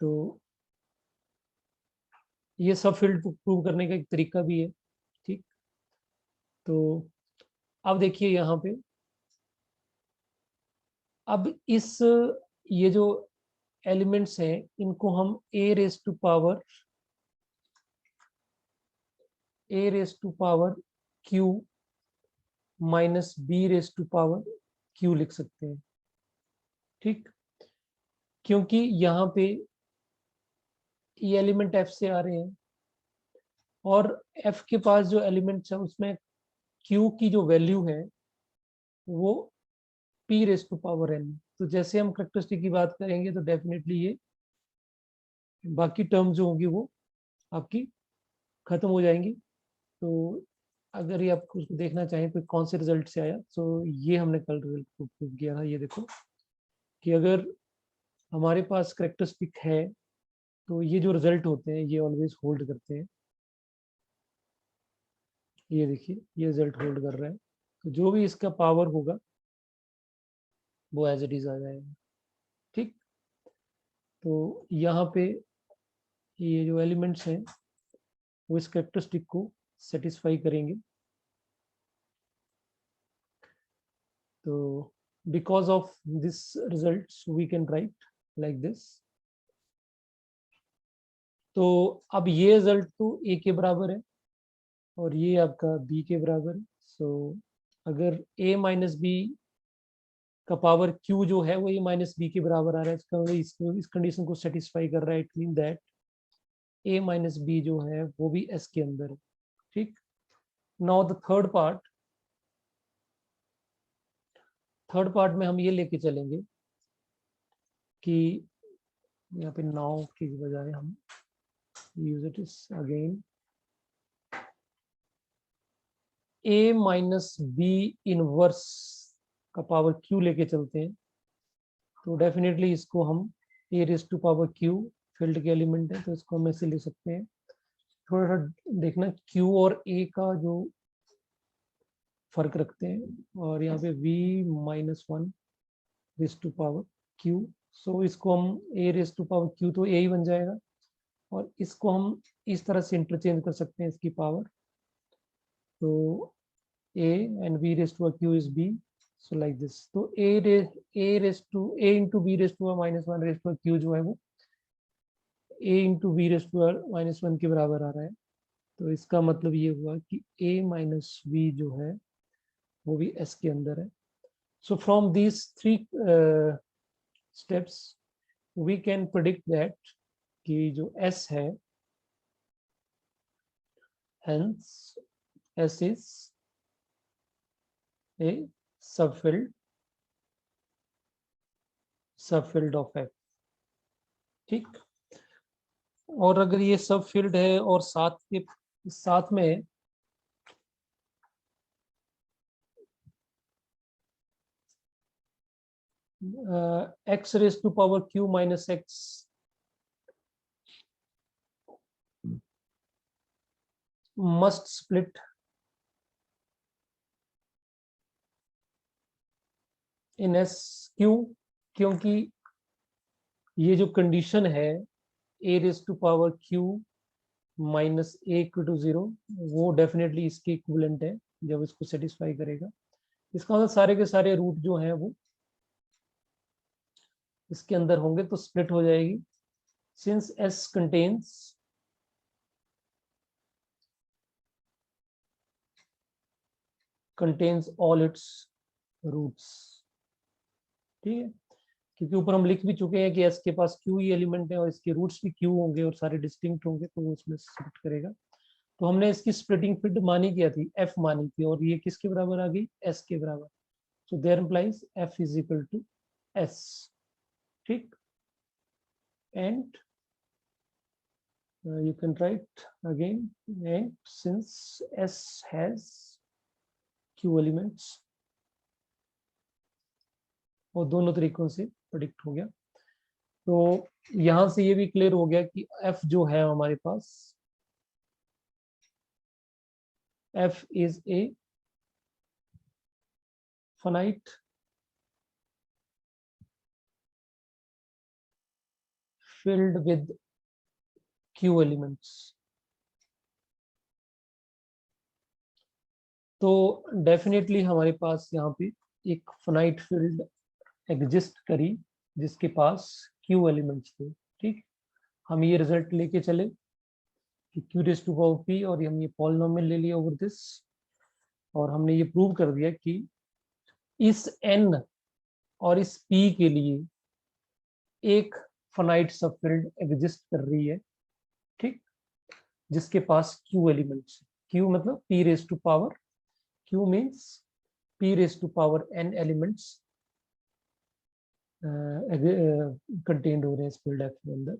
तो ये सब फील्ड प्रूव करने का एक तरीका भी है, ठीक। तो अब देखिए यहाँ पे, अब इस ये जो एलिमेंट्स हैं इनको हम a raise to power q minus b raise to power q लिख सकते हैं। ठीक, क्योंकि यहाँ पे ये एलिमेंट f से आ रहे हैं और f के पास जो एलिमेंट्स है उसमें q की जो वैल्यू है वो p raise to power n। तो जैसे हम करेक्टरिस्टिक की बात करेंगे तो डेफिनेटली ये बाकी टर्म जो होंगी वो आपकी खत्म हो जाएंगी। तो अगर ये आप उसको देखना चाहें तो कौन से रिजल्ट से आया, तो ये हमने कल रिजल्ट प्रूव किया था। ये देखो कि अगर हमारे पास करेक्टरिस्टिक है तो ये जो रिजल्ट होते हैं ये ऑलवेज होल्ड करते हैं। ये देखिए ये रिजल्ट होल्ड कर रहा है, तो जो भी इसका पावर होगा वो एज इट इज आ जाएगा। ठीक, तो यहाँ पे ये जो एलिमेंट्स हैं वो इस करेक्टरिस्टिक को सेटिस्फाई करेंगे। तो because of this result we can write like this. तो अब ये रिजल्ट तो a के बराबर है और ये आपका b के बराबर है। सो अगर a माइनस बी का पावर q जो है वो a माइनस बी के बराबर आ रहा है, इसका मतलब इस कंडीशन को सेटिस्फाई कर रहा है। It mean that a minus b जो है वो भी s के अंदर है। ठीक, नाउ द थर्ड पार्ट में हम ये लेके चलेंगे कि यहाँ पे नाउ की बजाय हम use it is again a minus b inverse का पावर q लेके चलते हैं। तो डेफिनेटली इसको हम a raise to power q field के एलिमेंट है तो इसको हम ऐसे ले सकते हैं। थोड़ा सा देखना q और a का जो फर्क रखते हैं और यहाँ पे v minus one raise to power q। So इसको हम a raise to power q तो a ही बन जाएगा और इसको हम इस तरह से इंटरचेंज कर सकते हैं इसकी पावर। तो a and b raised to a q is b, so like this। तो a raised to a into b raised to a minus one raised to a q जो है वो a into b raised to a minus one के बराबर आ रहा है। तो इसका मतलब ये हुआ कि a माइनस b जो है वो भी s के अंदर है। So from these three steps we can predict that कि जो s है, hence s is a subfield of f। ठीक, और अगर ये सब फील्ड है और साथ में x raise to power q minus x must split in s। क्यों? क्योंकि ये जो कंडीशन है a raise to power q minus a equal to zero वो डेफिनेटली इसके इक्विवेलेंट है जब इसको सेटिस्फाई करेगा। इसका मतलब सारे के सारे रूट जो हैं वो इसके अंदर होंगे तो स्प्लिट हो जाएगी। Since s contains all its roots। ठीक है, क्योंकि ऊपर हम लिख भी चुके हैं कि s के पास q ही एलिमेंट है और इसके रूट्स भी q होंगे और सारे डिस्टिंक्ट होंगे तो वो उसमें स्प्लिट करेगा। तो हमने इसकी स्प्लिटिंग फील्ड मानी क्या थी, f मानी थी और ये किसके बराबर आ गई, s के बराबर। So there implies f is equal to s। ठीक, and you can write again, and since s has q elements, और दोनों तरीकों से प्रेडिक्ट हो गया। तो यहां से ये भी क्लियर हो गया कि f जो है हमारे पास f is a finite filled with q elements। तो डेफिनेटली हमारे पास यहाँ पे एक फाइनाइट फील्ड एग्जिस्ट करी जिसके पास क्यू एलिमेंट्स थे। ठीक, हम ये रिजल्ट लेके चले कि q raise to power p और हम ये पॉलिनोमियल ले लिया ओवर दिस, और हमने ये प्रूव कर दिया कि इस n और इस p के लिए एक फाइनाइट सबफील्ड एग्जिस्ट कर रही है। ठीक, जिसके पास q एलिमेंट्स, q मतलब p raise to power, q means p raise to power n elements contained हो रहे हैं इस फील्ड f के अंदर।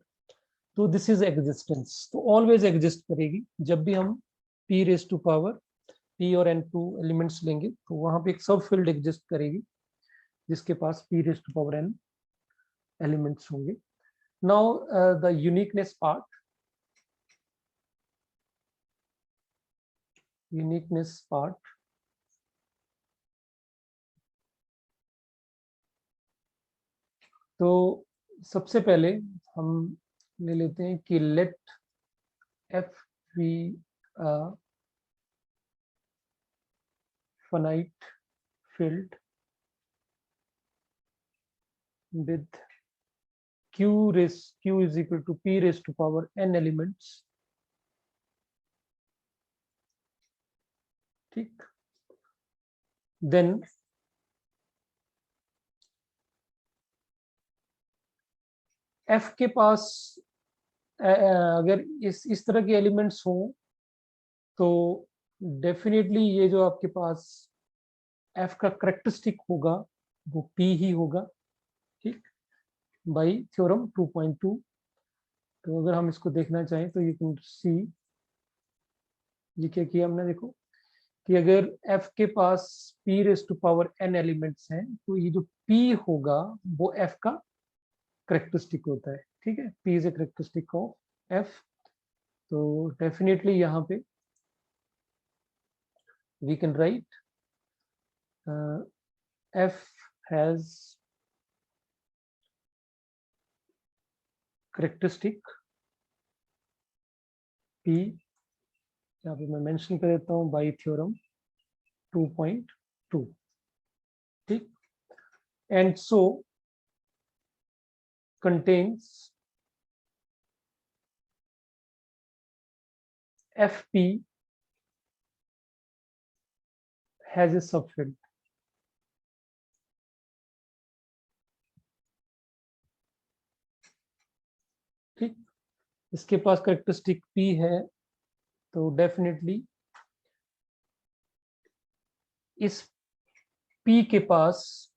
तो दिस इज एग्जिस्टेंस, तो ऑलवेज एग्जिस्ट करेगी। जब भी हम p raise to power p और n टू एलिमेंट्स लेंगे तो वहां पे एक सब फील्ड एग्जिस्ट करेगी जिसके पास p raise to power n elements होंगे। नाउ द यूनिकनेस पार्ट, तो सबसे पहले हम ले लेते हैं कि let f be a finite field with q is equal to p raised to power n elements। ठीक, then f के पास अगर इस तरह के एलिमेंट्स हो तो डेफिनेटली ये जो आपके पास f का करेक्टरिस्टिक होगा वो p ही होगा। ठीक, बाई थ्योरम 2.2। तो अगर हम इसको देखना चाहें तो यू कैन सी, ये क्या किया हमने, देखो कि अगर f के पास p raise to power n elements हैं तो ये जो p होगा वो f का करेक्टरिस्टिक होता है। ठीक है, p is a characteristic of f। तो डेफिनेटली यहाँ पे we can write f has characteristic p, यहाँ पे मैं मेंशन कर देता हूँ बाई थ्योरम 2.2। ठीक, and so contains fp has a subfield। ठीक, इसके पास करेक्टरिस्टिक p है तो डेफिनेटली इस p के पास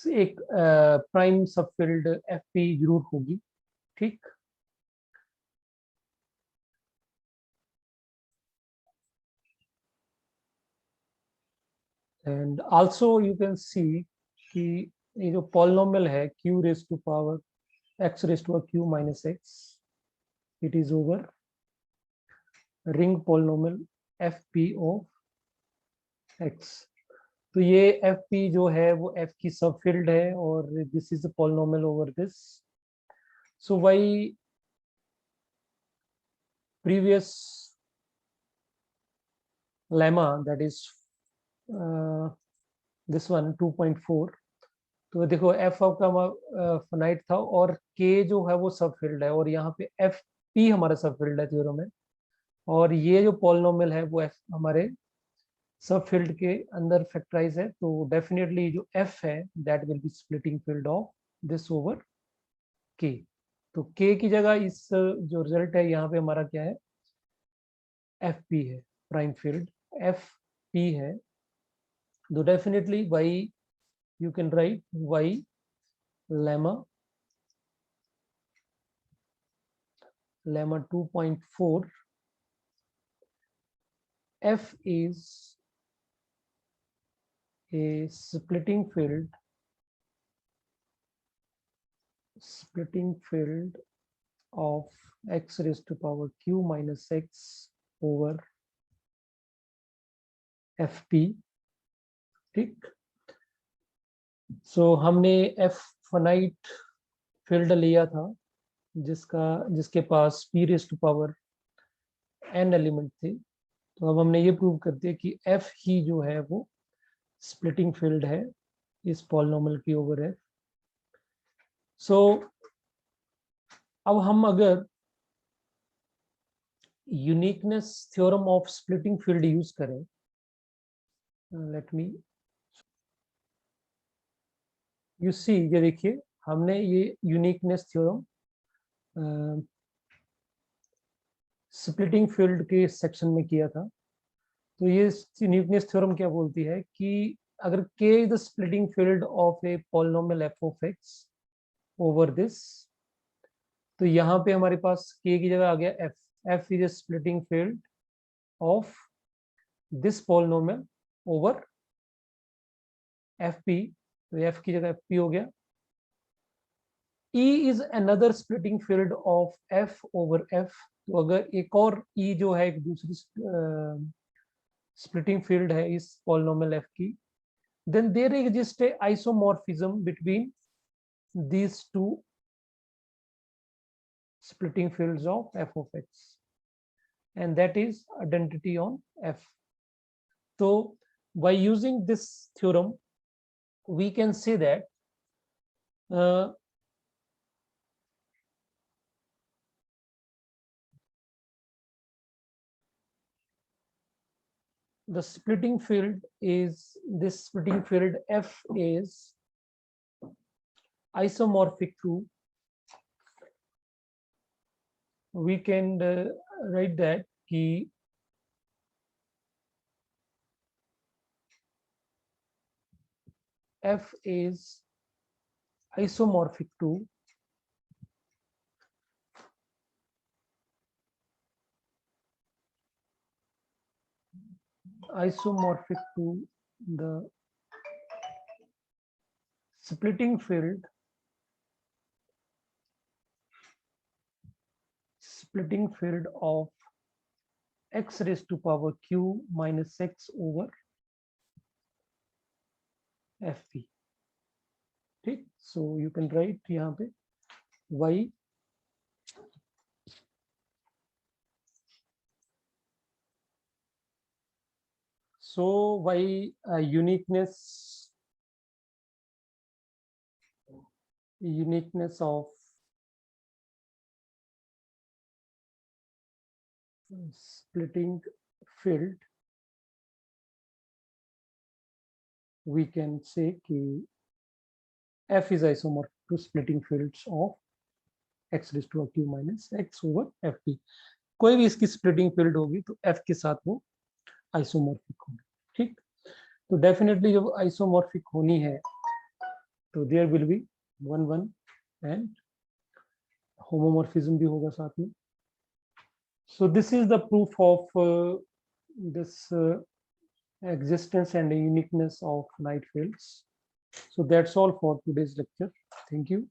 एक प्राइम सबफील्ड fp जरूर होगी। ठीक, and also you can see कि ये जो पॉलिनोमियल है q raise to power x raise to q minus x, it is over ring polynomial fp of x। तो ये fp जो है वो f की सबफील्ड है और this is a polynomial over this. So why previous lemma, that is this one 2.4, तो देखो f का फाइनाइट था और k जो है वो सब फील्ड है और यहाँ पे fp हमारा सब फील्ड है थ्योरम में, और ये जो पॉलिनोमियल है वो f हमारे सब फील्ड के अंदर फैक्टराइज है। तो डेफिनेटली जो f है that will B splitting field of this over k। तो k की जगह इस जो रिजल्ट है यहाँ पे हमारा क्या है, fp है, प्राइम फील्ड fp है। तो definitely y you can write y lemma 2.4 f is a splitting field of x raised to power q minus x over fp। ठीक, सो हमने f फाइनाइट फील्ड लिया था जिसके पास p raise to power n element थे। तो अब हमने ये प्रूव कर दिया कि एफ ही जो है वो स्प्लिटिंग फील्ड है इस पॉलिनोमियल की ओवर एफ। सो अब हम अगर uniqueness theorem of splitting field use करें, लेट मी यू सी, ये देखिए हमने ये यूनिकनेस थ्योरम स्प्लिटिंग फील्ड के सेक्शन में किया था। तो ये यूनिकनेस थ्योरम क्या बोलती है कि अगर k is the splitting field of a polynomial f of x over this, तो यहाँ पे हमारे पास k की जगह आ गया f, f is a splitting field of this polynomial over fp, तो f की जगह fp हो गया। E is another splitting field of f over f, तो अगर एक और E जो है एक दूसरी स्प्लिटिंग फील्ड है इस पॉलिनोमियल f की, then there exists a isomorphism between these two splitting fields of f of x, and that is identity on f. So by using this theorem we can say that the splitting field is, this splitting field f is isomorphic to, we can write that ki f is isomorphic to the splitting field of x raised to power q minus x over fp. ठीक, so you can write यहाँ पे y so y uniqueness of splitting field, we can say कि f is isomorphic to splitting fields of x raised to q minus x over fp. कोई भी इसकी splitting field होगी तो f के साथ वो आइसोमॉर्फिक होगी। ठीक, तो डेफिनेटली जब आइसोमॉर्फिक होनी है तो there will be 1 1 and homomorphism भी होगा साथ में। So this is the proof of this existence and uniqueness of Knight fields. So that's all for today's lecture. Thank you.